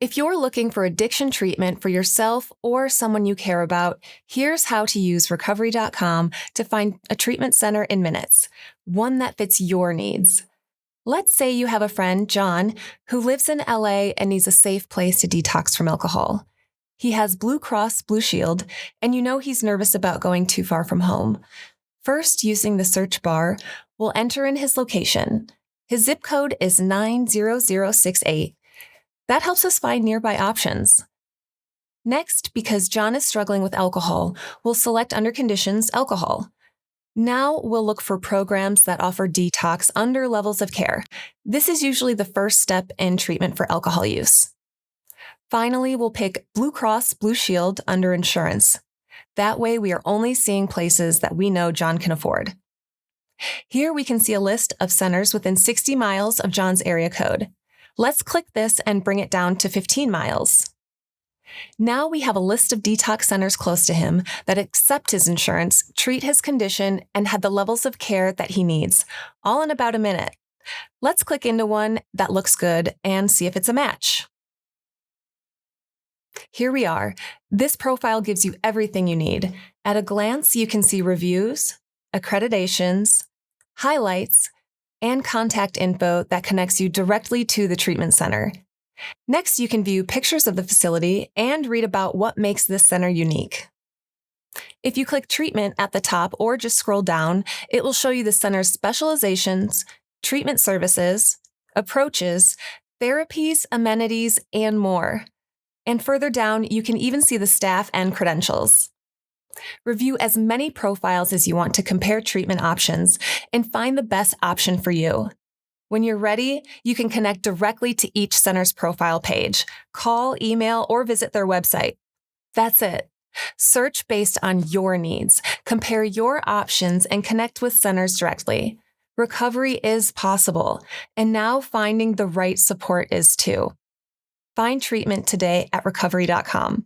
If you're looking for addiction treatment for yourself or someone you care about, here's how to use Recovery.com to find a treatment center in minutes, one that fits your needs. Let's say you have a friend, John, who lives in LA and needs a safe place to detox from alcohol. He has Blue Cross Blue Shield, and you know he's nervous about going too far from home. First, using the search bar, we'll enter in his location. His zip code is 90068. That helps us find nearby options. Next, because John is struggling with alcohol, we'll select under conditions alcohol. Now we'll look for programs that offer detox under levels of care. This is usually the first step in treatment for alcohol use. Finally, we'll pick Blue Cross Blue Shield under insurance. That way, we are only seeing places that we know John can afford. Here we can see a list of centers within 60 miles of John's area code. Let's click this and bring it down to 15 miles. Now we have a list of detox centers close to him that accept his insurance, treat his condition, and have the levels of care that he needs, all in about a minute. Let's click into one that looks good and see if it's a match. Here we are. This profile gives you everything you need. At a glance, you can see reviews, accreditations, highlights, and contact info that connects you directly to the treatment center. Next, you can view pictures of the facility and read about what makes this center unique. If you click treatment at the top or just scroll down, it will show you the center's specializations, treatment services, approaches, therapies, amenities, and more. And further down, you can even see the staff and credentials. Review as many profiles as you want to compare treatment options and find the best option for you. When you're ready, you can connect directly to each center's profile page, call, email, or visit their website. That's it. Search based on your needs, compare your options, and connect with centers directly. Recovery is possible, and now finding the right support is too. Find treatment today at Recovery.com.